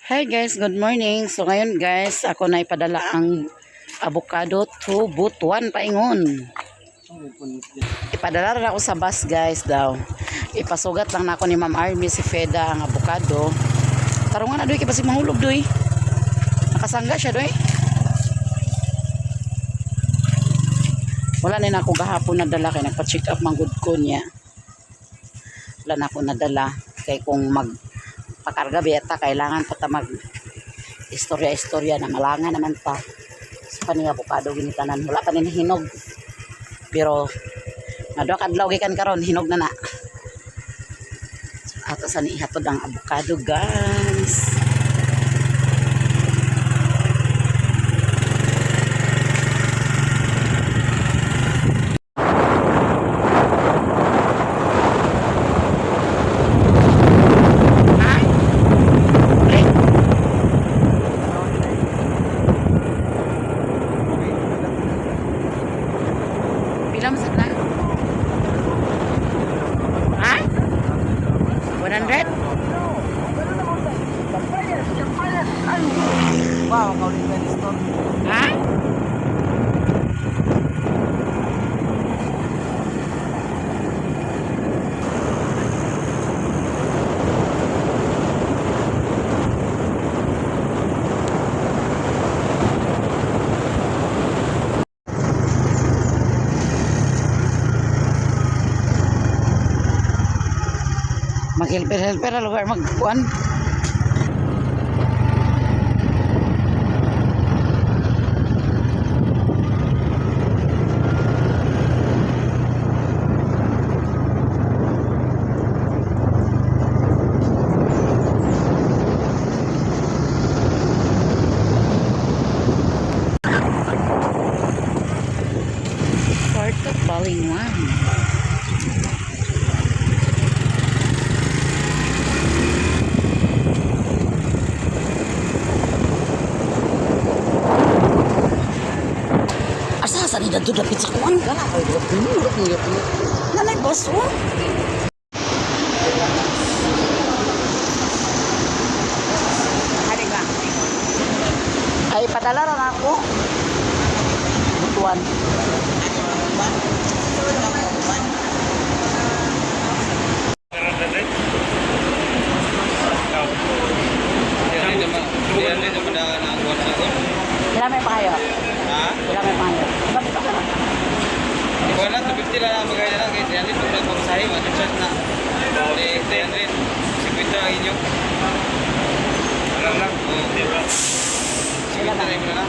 Hi guys, good morning. So ngayon guys, ako na ipadala ang avocado to Butuan, Paingon. Ipadala rin ako sa bus guys daw. Ipasugat lang na ako ni Ma'am Army si Feda ang avocado. Tarungan na doy, kasi mahulog doy. Nakasangga siya doy. Wala na ako gahapon nadala kay nagpa-check up manggod ko niya. Wala na ako nadala kay kung pakarga beta kailangan pa ta mag istorya na malangan naman pa sa kaniya avocado ginitanan wala pa nin hinog pero nadwa kadlaw gikan karon hinog na ato sa ni hatod ang avocado guys. Pila masad na? Ha? 100? Wow, kau di Peniston. Ha? Mag-helper ang lugar magkuhan. Part of Balingwan. Asa ni dito dapat sa kuan ka ay dumulok niya po. Nanay boss oh. Hari ba? Ay padala ra ako. Butuan. Kailan may pa kayo? Ha? Kailan may pa kayo? Ikaw na, 250 lang ang magkaya na. Kaya 300 pag nagpamasahe, mag-charge na. 300. 50 ang inyo. Alam lang. 50 na rin mo na.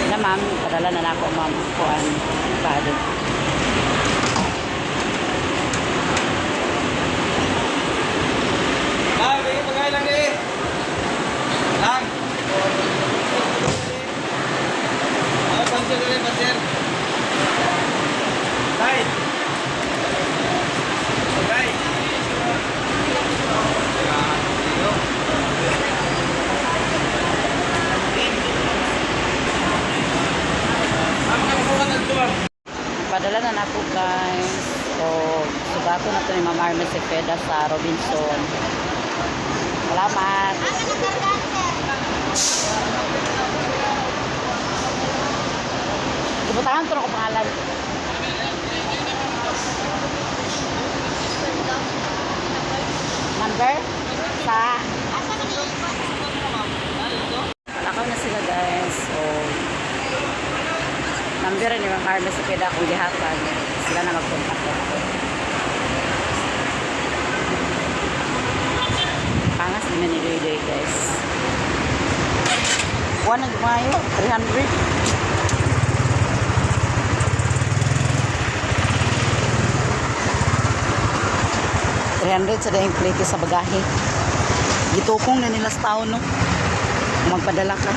Na ma'am, padala na ako ma'am kuan pado. Lang, bigay pagkaya lang eh. Lang. Panser ulit, panser. Tay. Tay. Padala na ako guys. So, sugato na to ni Ma'am Army si Feda sa Robinson. Salamat. Ibutahan to ako pangalan. Number sa Lakaw na sila guys. So, number ni Ma'am Army si Feda kung gihatan. Sila na magpunta ko. Pangas din na niloy-loy guys. Kuha na gumayo, 300. 300 sa daing plate sa bagahe. Gitukong na nila sa taon no. Kung magpadala ka.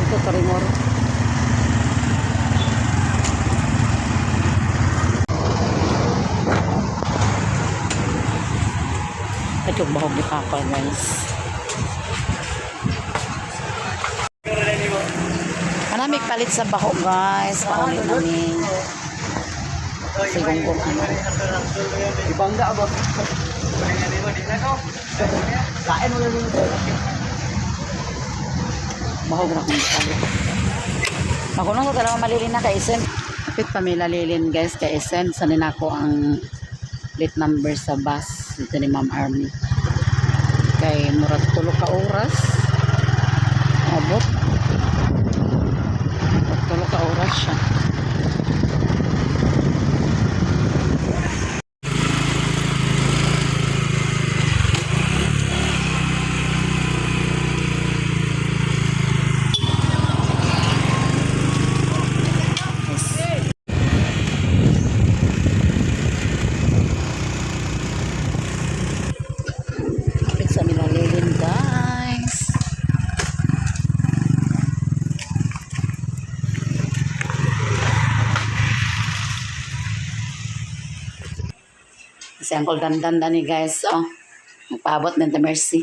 Ito Torimoro. Ito bahog ni Papa guys. Nami palit sa baho guys. Paulit namin. Sigunggong ano. Ibangga ba? Kain mo lang yun. Bahog na kong palit. Magunong ko talaga malilin na kay Isen. Kapit pamila lilin guys kay Isen. Sanin ako ang plate number sa bus. Dito ni Ma'am Army. Kay murag 3 ka oras. Abot. 3 ka oras siya. Kapit sa Milalilin guys. Si Uncle Dandan ni guys. Oh, nagpaabot ng Mercy.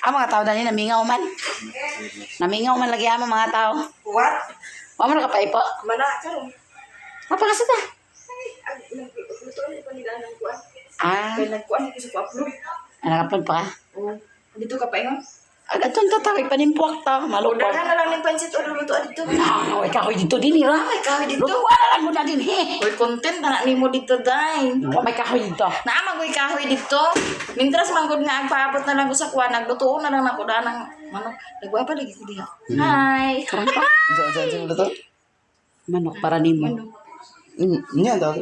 Ang mga tao dani namingaw man. Namingaw man lagi ang mga tao. What? Wa man nakapaipo. Mana karon? Napakasa ta. Luto ni pa nila ng kuan. Ah, Kaya nagkuan ko sa upload. nakapag pa ka. Oh. Dito ka pa ingon. Agatun ta tawag panimpuak ta. Malupag. Order na lang ng pansit o luto dito. Ah, ikaw dito din ira. Ay, kahoy dito. Luto na lang mo na din he. Oy, content na nimo dito dai. May kahoy dito. Naamagoy kahoy dito. Mintras manggod nga agpaabot na lang ko sa kuan, nagluto na lang ako danang manok. Nagwapa lagi ko diha. Hi. Karang pa. Diyan to. Manok para nimo. Niyan daw.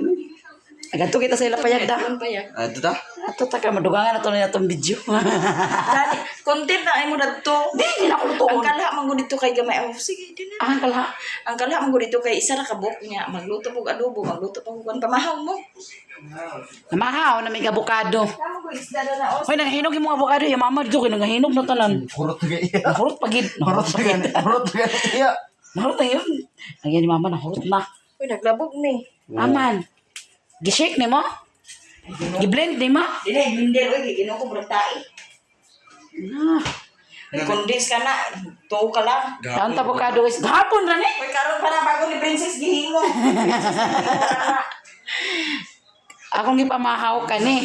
Aganto kita sa ilapayag da. Kuan pa ya. Ito ta. Ato ta ka madugangan ato na itong video. Dali, content na ay mo dadto. Di na ko luto. Ang kalha manggod dito kay gamay. Oh, sige, di na. Ah, kala. Ang kalha manggod dito kay isa ra ka buok niya. Magluto pug adobo, magluto pag kuan pamahaw mo. Namahaw na may avocado. Tama ko isda na os. Hoy, nanghinog yung mga avocado. Yung mama dito, nanghinog na tanan. Kurot na iya. Nahurot pagid. Nahurot pagid. Kurot na iya. Nahurot na yun. Ang yan ni mama, nahurot na. Uy, naglabog ni. Aman. Gishake ni mo? Giblend ni mo? Dili, blender oy, gino ko brutay. Ah. Kondis ka na, tuo ka lang. Ang avocado is hapon na ni. Uy, karon pa na bago ni Princess gihimo. Akong gipamahaw ka ni.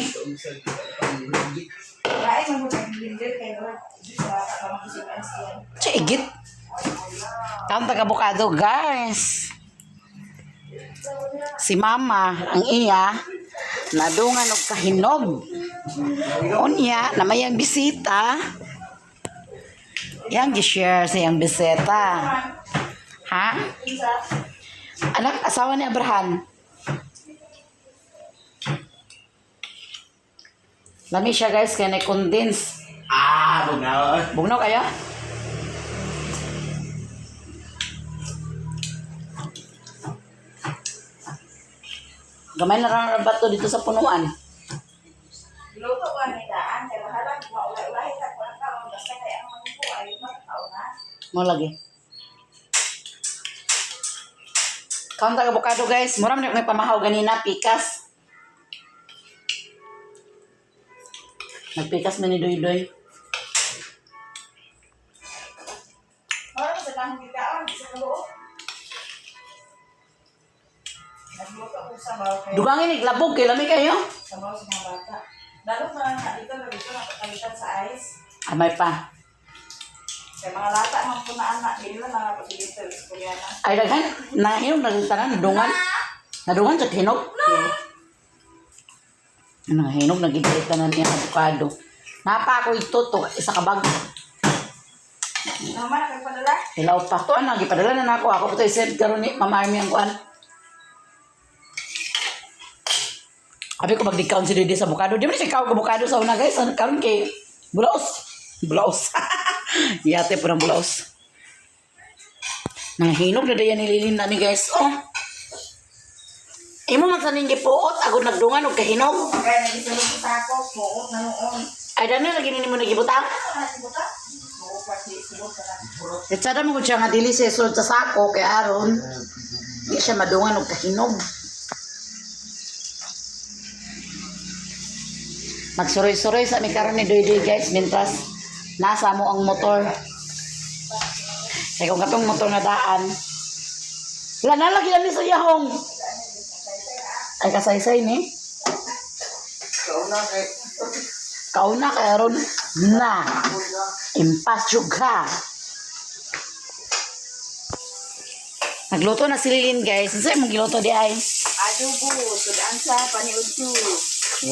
Lain mo sa blender kay ro. Wala ka makisipan siya. Chigit. Kaon taga avocado, guys. Si mama, ang iya, nadungan og kahinog. Unya, na may ang bisita. Yang gi-share sa yang bisita. Ha? Anak, asawa ni Abraham. Lami siya guys, kaya na-condense. Bunaw. Bugnaw kayo? Gamay na lang ang bato dito sa punuan. Luto ka ni daan kay bahala maulay-ulay ka kuan ka basta kay ang mga ko ay matao na. Mo lagi. Kaon taga avocado guys. Mura man may pamahaw ganina, pikas. Nagpikas man ni Doy-Doy. Ora sa tang bitaon sa loob. Nagluto ko sa bawo kay Dugangin iglabog kay lami kayo. sa bawo sa mga bata. Lalo na dito na dito na pagkalitan sa ice. Amay pa. Kay mga lata man po na anak nila na pagdito sa kuryana. Ay daghan nahinog na tanan nadungan. Nadungan sa hinog. Ano hinog na gidlit tanan ni avocado. Napa ako ito to isa ka bag. Naman kay padala. Hilaw pa to ano gipadala na nako. Ako to i-send karon ni Mama Army ang kuan. Abi ko magdikaon si Dede sa avocado. Di mo siya ikaw avocado sa una guys. Ano karon kay bulaos. Bulaos. Yate po ng bulaos. Nanghinog na dayan nililin na ni guys. Oh. Imo man sa ninyo puot. Agod nagdungan o kahinog. Kaya nagisulog sa ako, muot na noon. Ay dano lagi nimo nagibutang. Ano si buta? Muot pa si subot ka na. Itsada mo ko siya nga dili siya sulod sa sako kay aron. Di siya madungan o kahinog. Magsuroy-suroy sa mi karon ni Doy guys. Mintras nasa mo ang motor. Kaya kung katong motor nga daan, wala na lagi lang ni sa yahong. Ay kasaysay ni. Kauna kay aron na. Impas juga. Nagluto na si Lilin guys. Saan mong giluto di ay? Adobo, sudan sa paniud ko.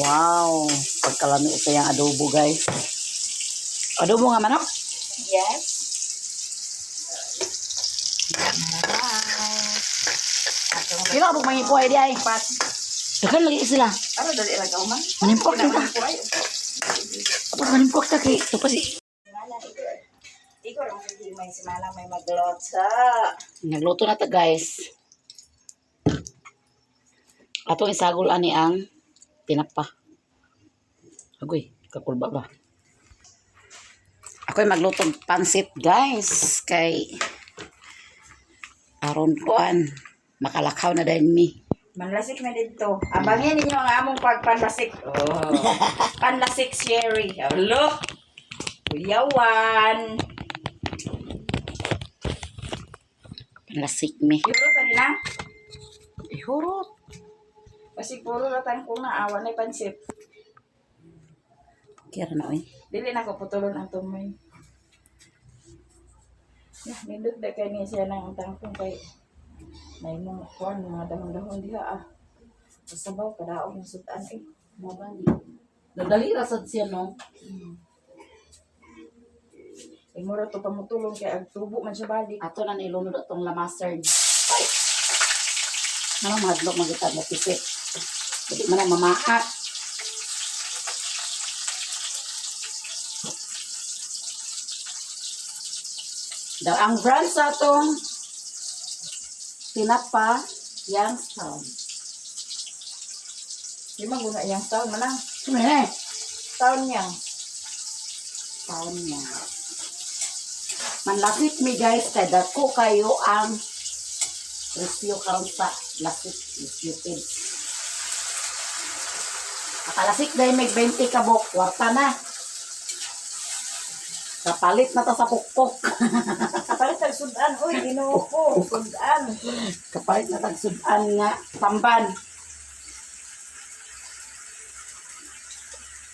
Wow. Pagkalami ito yung adobo guys. Adobo nga manok? Yes. Kila ka mangipuay di ay? Pat. Dagan lagi sila. Ano dali lang ka man? Manimpok kita. Tapos manimpok kita kay. Ito pa si. Ikaw rin magiging si Manang may maglotsa. Nagluto na ta guys. Atong isagol ani ang tinapa. Agoy, kakulba ba? Ako'y maglutong pansit guys. Kay aron kuan. Makalakaw na dahil mi. Manlasik na dito. Abangin ninyo ang among pagpanlasik. Oh. Panlasik Sherry. Oh, look. Kuyawan. Panlasik mi. Puro ka rin lang. Ihurot. Kasi puro ratang kung naawan ay pansip. Kira na oy. Dili na ko putulon ang tumoy. Nindot na kayo niya siya ng tangkong kay may mga kuwan, mga damang-damang diha ah. Sabaw, kadaog ng sudan eh. Mabali. Dadali rasad siya no. Ay mura to pamutulong kay agtubo man siya balik. Ato na nilunod atong lamasard. Ay. Ano madlok magita mo pisik. Hindi man na mamahat. Daw ang brand sa atong tinapa Youngstown. Di maguna iyang taon man lang. Sino eh? Taon niyang. Taon niya. Manlapit mi guys, kay dako kayo ang review karon sa lasik YouTube. Akalasik dahil may 20 kabok, kwarta na. Kapalit na ta sa pukpok. Kapalit ang sudan. Uy, ginoo ko. Sudan. Kapalit na tagsudan nga tamban.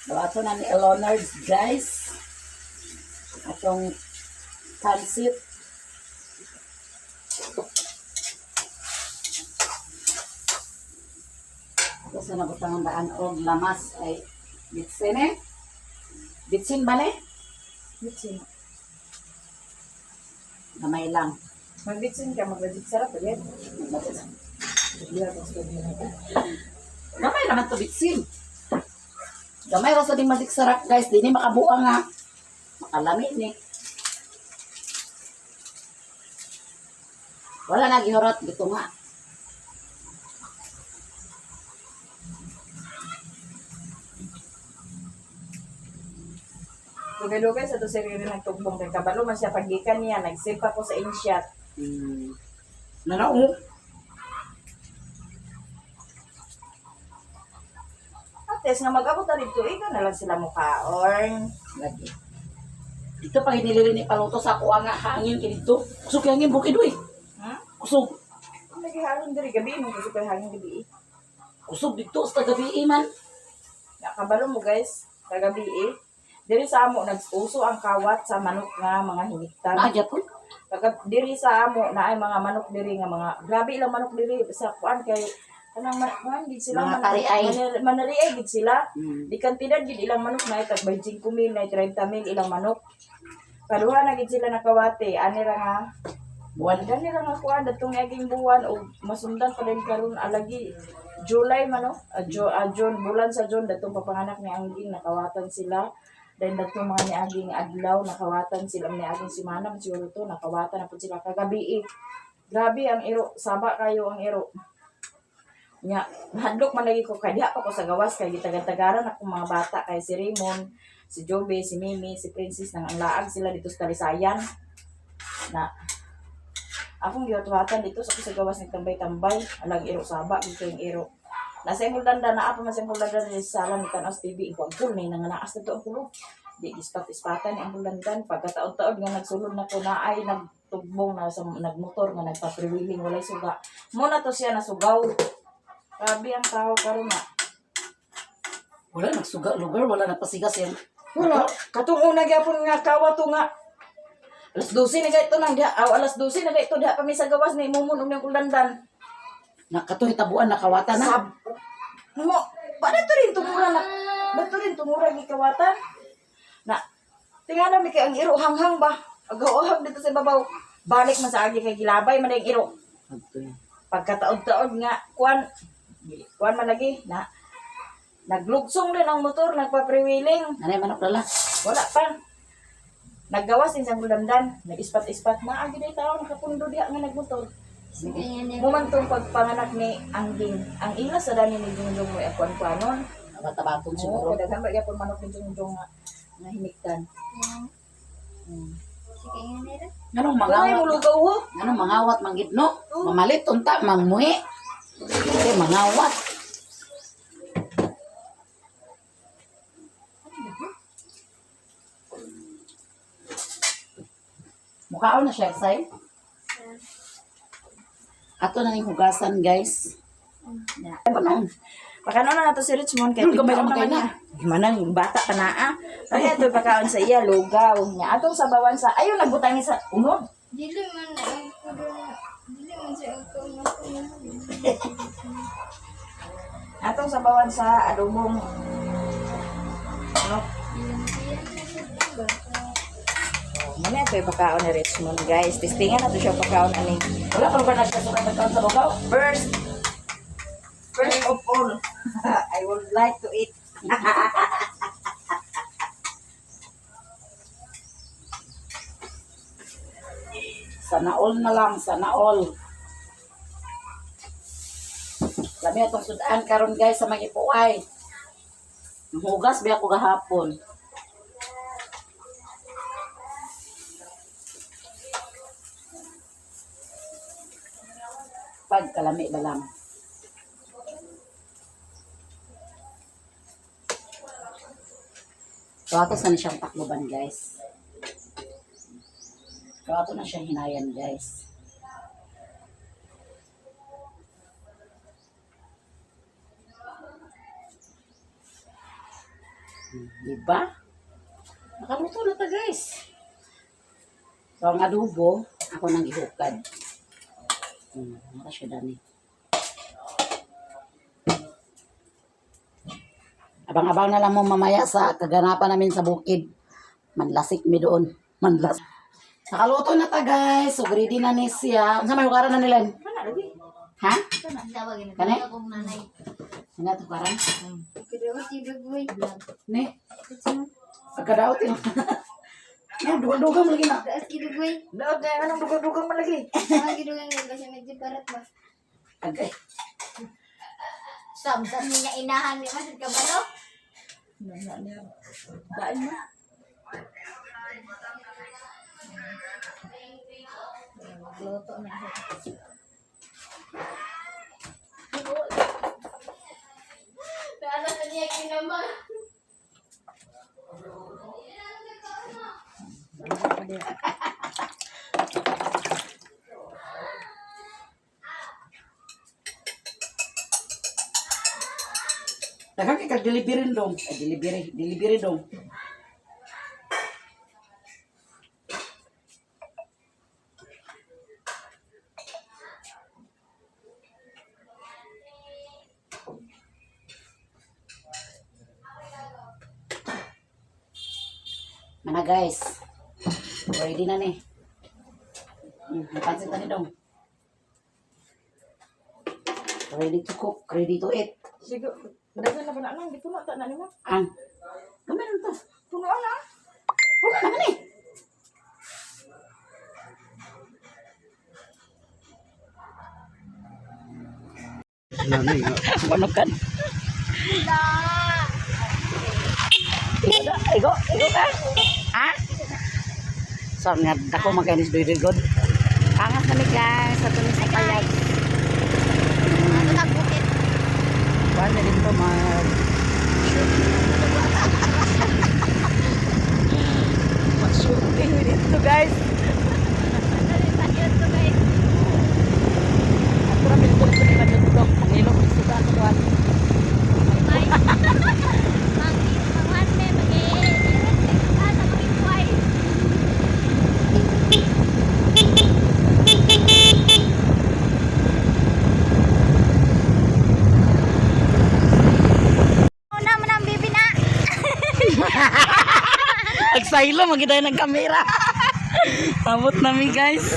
Ato na ni Leonard guys. Atong pansit. Ito sa nabutang daan o lamas ay bitsin eh. Bitsin ba ne? Bitsin. Gamay lang. Magbitsin ka, magbitsin sarap ulit. Gamay naman to bitsin. Gamay ra sa di masiksarak guys, di ni makabuang nga. Makalami ni. Wala na gihurot dito nga. Lugay-lugay sa to si Riri nagtugbong kay kabalo man siya pagikan niya, nag-save ako sa inshot. Nanao. Ates nga mag-abot na dito, ikaw na lang sila mukhaon. Lagi. Dito pag inilili ni paluto sa kuha nga hangin kinito. Kusog hangin bukid uy. Hmm? Kusog. Kung naghihangin diri gabi mo gusto kay hangin gabi. Kusog dito sa gabi man. Nakabalo mo guys, kagabi diri sa amo nag-uso ang kawat sa manok nga mga hiniktan. Nagya po. Diri sa amo na ay mga manok diri nga mga grabe ilang manok diri sa kuan kay kanang man gid sila Mga kariay. manariay gid sila. Mm. Di kantidad gid ilang manok na tag 25,000 na 30,000 ilang manok. Kaduha na gid sila nakawate ani ra nga Buwan. gani ra nga kuan datong aging buwan o masundan pa din karon alagi July man no. June bulan sa June datong papanganak ni Angging nakawatan sila. Then datong mga niaging adlaw nakawatan sila niaging semana man siguro to nakawatan na pud sila kagabi. Grabe ang iro, saba kayo ang iro. Nya, hadlok man lagi ko kay diha pa ko sa gawas kay gitagad-tagaran akong mga bata kay si Raymond, si Jobe, si Mimi, si Princess nang ang laag sila dito sa Talisayan. Na akong giwatuhatan dito sa gawas nagtambay-tambay, alang iro saba dito yung iro. Nasa yung hulanda na apa mas yung hulanda sa sala ni Kanas TV ko ang pool na yung nanganaas na to ang pulo. Di ispat-ispatan ang hulandan pagkataon-taon nga nagsulod na ko na ay tugbong na sa nagmotor nga nagpa-freewheeling walay suga. Muna to siya nasugaw. Grabe ang tao karon na. Wala nagsuga lugar, wala nagpasigas yan. Wala, katong una gyapon nga kawa to nga. Alas 12 na gayto nang diha, alas 12 na gayto diha pa mi sa gawas ni mumun og kulandan. Nakatoy tabuan nakawatan na. Sab. Mo, para to rin tumura na. Bato rin tumura gi kawatan. Na tingala mi kay ang iro hanghang ba. Agaw-ahag dito sa babaw. Balik man sa agi kay gilabay man ang iro. Pagkataod-taod nga kuan man lagi na naglugsong din ang motor, nagpa-freewheeling. Nanay manok dala. Wala pa. Naggawas din sa gulandan, nag-ispat-ispat na agi day tao nakapundo diha nga nagmotor. Mumantong pagpanganak ni Angging, ang ila sa dani ni Jungjong mo akuan-kuanon. Bata-baton Oo, siguro. kada gamba gyapon manok ni Jungjong nga himiktan. Nganong Wala mangawat? mo lugaw ho. Nganong mangawat manggid no? Mamalit unta mangmuhi. Okay, mangawat. Mukhaon na siya, Say. Ato na yung hugasan, guys. Panon. Pakano na nato si Richmond kay Gamay tignan naman naman kayo niya. Gimana yung bata ka na ah. Kaya ito pagkaon sa iya lugaw niya. Atong sabawan sa ayaw nagbutangi sa unod. Dili man na ang kudo. Dili man siya ang kudo. Atong sabawan sa adobong ano? Muna ito yung pagkaon ni Richmond guys. Testingan nato siya pagkaon ani. Wala pa ba nagkasukat sa lugaw? First of all, I would like to eat. Sana all na lang, sana all. Kami atong sudaan karon guys sa mga ipuay. Hugas biya ko gahapon. Pagkalami ba lang. So, ato na siyang takloban, guys. So, ato na siyang hinayan, guys. Diba? Nakaluto na ta, guys. So, ang adobo, ako nang ihukad. Naka siya dani. Abang-abang na lang mo mamaya sa kaganapan namin sa bukid. Manlasik mi doon. Manlas. Nakaluto na ta guys. So ready na ni siya. Unsa may hukaran na nila? Kana lagi. Ha? Tawagin na. Kani? Akong nanay. Ano ito hukaran? Kudo si Dugway vlog. Ni? Pagkadaot yun. Yan, dugang-dugang lagi na. Daas ki Dugway. Daot na anong dugang-dugang man lagi. Mga gidugang nga kasi medyo parat ba. Agay. Samsam niya inahan ni Masud ka ba no? Nana niya. Daan mo. Luto na siya. Ano na niya kinamang? Daghang kay delivery dong. Ay, delivery dong. Mana guys. Ready na ni. Pansin tani dong. Ready to cook, ready to eat. Sige, dagan na ba na nang di puno ta na nimo? Ang. Gamitin to. Puno na. Wala naman eh. Ano kan? Igo ka? Ha? So, nga dako magkainis very good. Angas kami guys sa tulis sa payag. Ano na bukit? Kuhan na dito mag mag-shooting dito guys. Asylum, magiday ng kamera. Abot nami guys.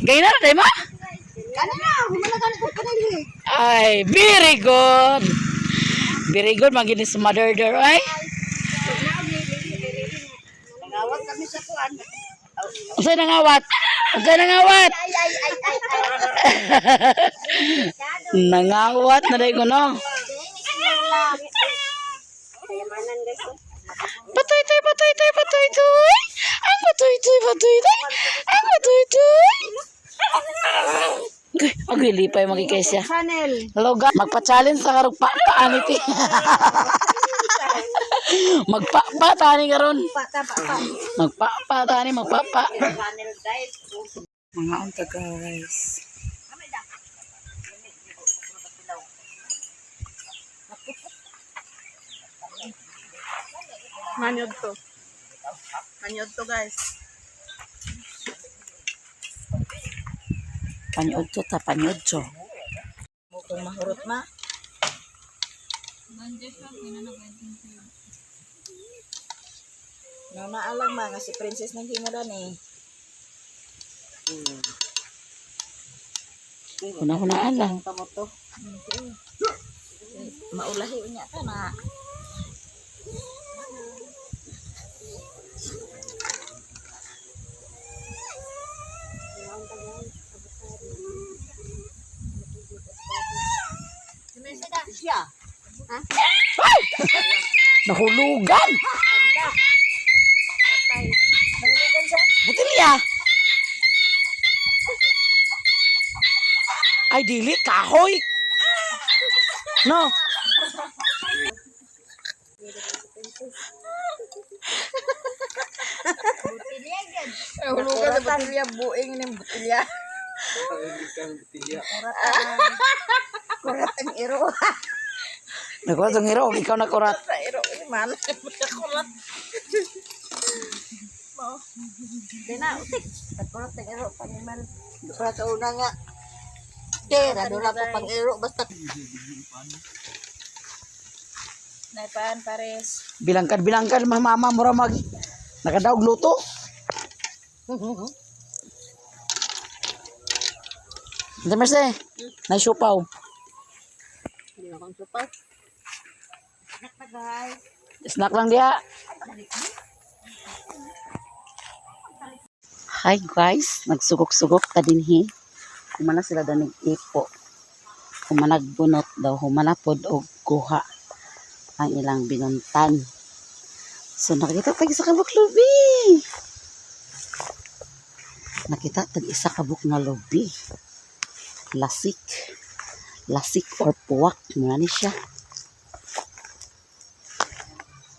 Gay na day ma? Ay, very good. Very good, maginis mother there, ay. Nangawat kami sa kuan. Unsay nangawat? Unsay nangawat? Nangawat na day ko no. Kayamanan guys. Patoy toy, patoy toy, patoy toy. Ang patoy toy, patoy toy. Ang patoy toy. Okay, lipay magkikaisya. Channel. Hello guys, magpa-challenge sa karong pa-paanit eh. Magpa-tani karon. Magpa-tani, magpapa. Channel guys. Mga unta guys. Manyod to. Manyod to guys. Panyodso ta panyodso. Mukong mahurot ma. Naalang ma nga si Princess nang himulan eh. Una-unaan lang. Tamo to. Maulahi unya ka na. Siya. Ha? Nahulugan. Patay. Nahulugan siya? Butilya. Ay, dili, kahoy. No. Nahulugan sa butilya. Buing ng butilya. Kurat ang iro. Nakuha itong hero, ikaw na kurat. Sa iro. Man. Kurat. Di na, utik. Kurat ang iro. Paniman. Kurat sa una nga. Tira, doon ako pang iro. Basta. Naipan, pares. Bilangkad, mama, mura mag. Nakadaog luto. Ito merse, naisupaw. Hindi na akong supaw. Snack na guys. Snack lang diha. Hi guys, nagsugok-sugok ka dinhi. Humana sila danig ipo. Humanagbunot daw, humanapod og kuha ang ilang binuntan. So nakita tag isa ka buk lubi. Nakita tag isa ka buk nga lubi. Lasik. Lasik or puwak. Muna ni siya.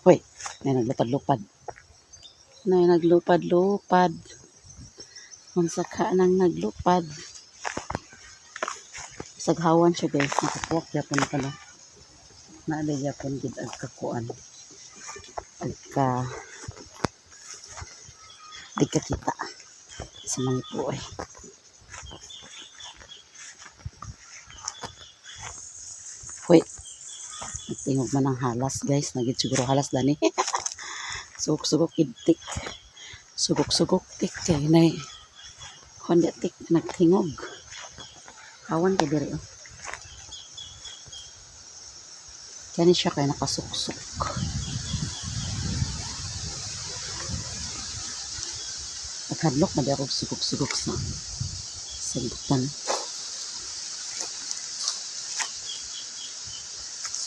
Hoy, may naglupad-lupad. May naglupad-lupad. Kung saka nang naglupad. Saghawan siya guys. Nakapuwak yapon ka no. Naalay yapon gid ang kakuan. Agka di ka kita sa mga po eh. Hoy, tingog man ang halas guys. Nagit siguro halas dani. Sugok-sugok idik. Sugok-sugok tik kay na Honda tik nagtingog. Awan ka diri oh. Kani siya kay nakasuksok. Nagkadlok na di ako sugok-sugok sa sagutan.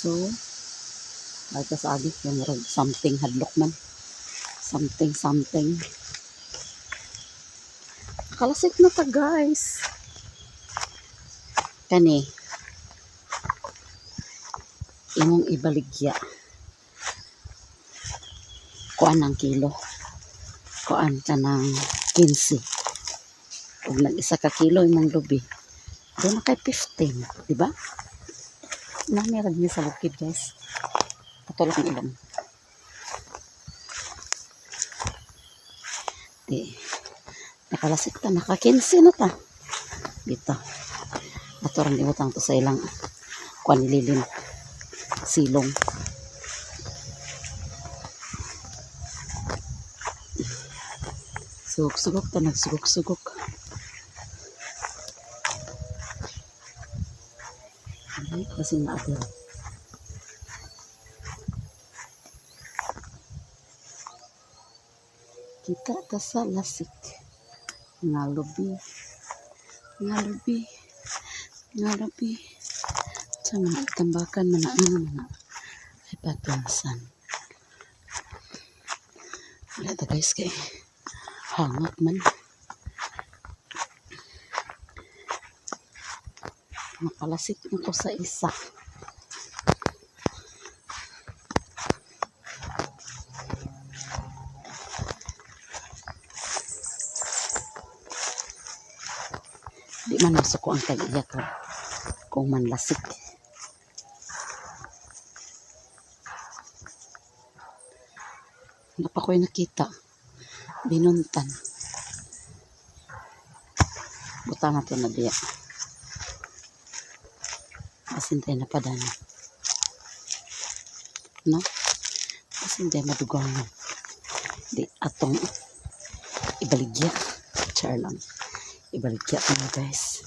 So, ay ka sa agit yung something hadlok man. Something. Kalasik na ta guys. Kani. Imong ibaligya. Kuan ang kilo. Kuan ka ng 15. Kung nag-isa ka kilo imong lubi. Doon na kay 15. Diba? Namirag niya sa bukid guys. Patulog ng ilang. Di. Nakalasik ta. Naka-15 na ta. Dito. Ato rin iutang to sa ilang kuan nililin. Silong. Sugok-sugok ta, nagsugok-sugok. Ay, kasi natin. Kita ta sa lasik. Nga lubi. Nga lubi. Nga lubi. Sa mga tambakan mana. Ay patunsan. Wala ta guys kay hangat man. Nakalasik na ko sa isa. Di man masuko ang tag-iyak ko kung manlasik. Hindi pa ko'y nakita. Binuntan. Buta na ito na diya. Asintay na padana. No? Asintay madugangan. Di atong ibaligya. Char lang. Ibaligya ko na guys.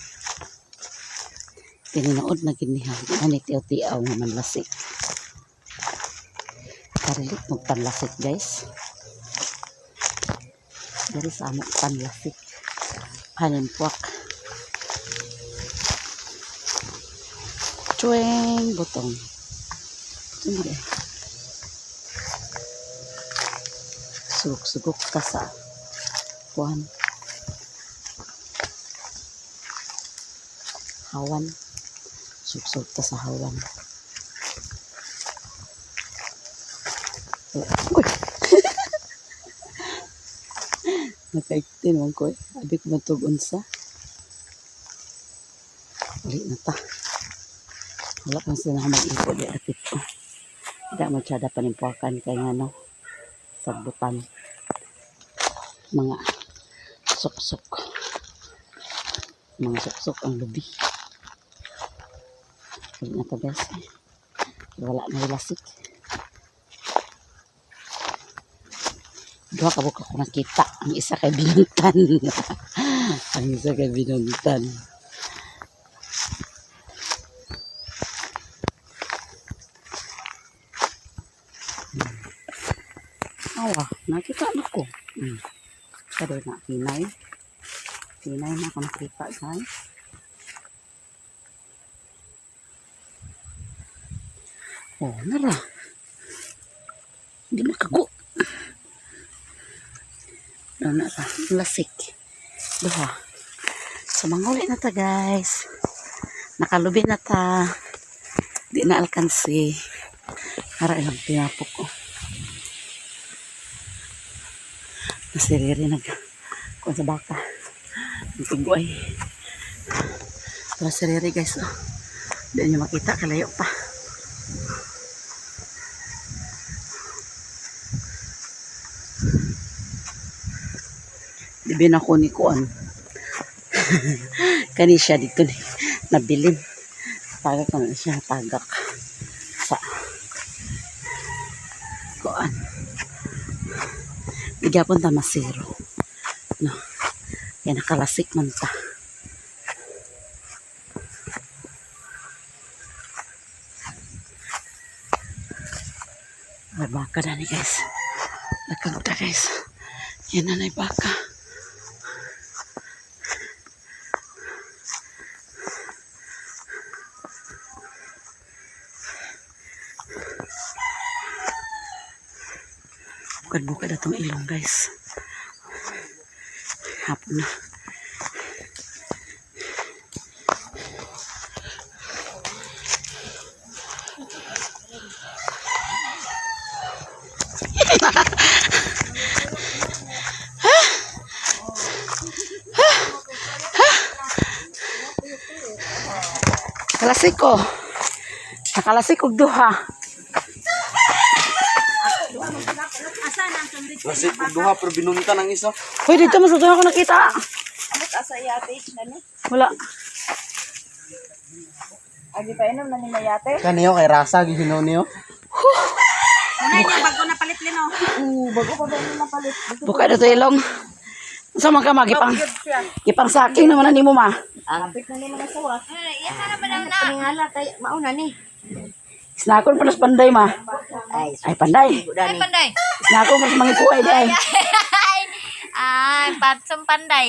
Pininood na ginihan. Ani tiyaw-tiyaw nga manlasik. Karilit magpanlasik guys. Dari sa amok panlasik. Halimpuak. Cueng botong. Sumbre. Sugok-sugok ka sa kuhan. Hawan. Sugok ka sa hawan. Uy! Nakaiktin man ko eh. Abik matugon sa. Ulit na ta. Wala kang sila mag-ipo di atip ko. Hindi masyada panimpuakan kay nga no. Sagbutan. Mga sok-sok. Mga sok-sok ang lubi. Ulit na ta guys. Wala na ilasik. Dua kabuk ako nakita. Ang isa kay binuntan. Ang isa kay binuntan. Awa, nakita na ko. Kada na, pinay. Pinay na ako nakita, guys. Oh, nara. Hindi makago. Doon na ta, lasik. Duha. So, manguli na ta, guys. Nakalubi na ta. Di na alkansi. Para ilang pinapok ko. Nasiriri kung sa baka. Nagtiguay. Pero siriri, guys. Oh. Di nyo makita, kalayo pa. Dibin ako ni Kuan. Kani siya dito ni nabilin. Tagak naman siya. Tagak sa Kuan. Bigyan ta masiro. No. Kaya nakalasik man ta. May baka na ni guys. Nakaluta guys. Yan na na baka. Bukad-bukad atong ilong guys. Hapon na. Nakalasik ko. Nakalasik ko duha. Lasik ko duha pero binunta ng isa. Uy, dito mas doon ako nakita. Amot asa yate na ni. Wala. Agi pa inom na ni mayate. Kaniyo kay Rasa gihino niyo. Munay niya bago na palit lino. Bago pa ba ni napalit? Buka na ito ilong. Sa man ka magipang Yun siya. gipang saking naman ni mo ma. Kapit na ni mga sawa. Yan na naman ang paningala kay mauna ni. Snakon pa nas panday ma. Ay, Ay panday. Ay, panday. Snakon mas mangikuay di ay. Ay, patsong panday.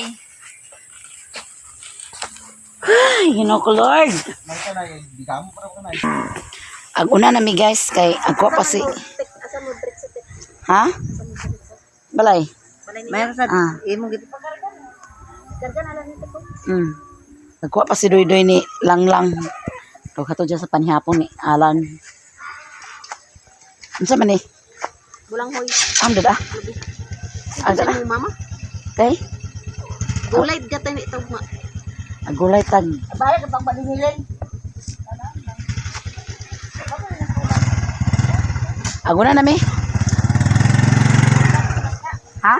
Ay, Ginoo ko Lord. Ang una na mi guys kay agwa pa si Asa mo break sa tek. ha? Balay. Mayroon sa Ah. imong gid. Karga na lang nito ko. Nagkuha pa si Doy-Doy ni Langlang. Ito ka to dyan sa panihapon ni Alan. Ano sa man eh? Bulang hoy. Ang dada. Ang Sa dada. mo mama. Okay? Gulay gatay ni ito ma. Agulay tag. Bahay ka pang paninilin. Aguna na mi. Ha?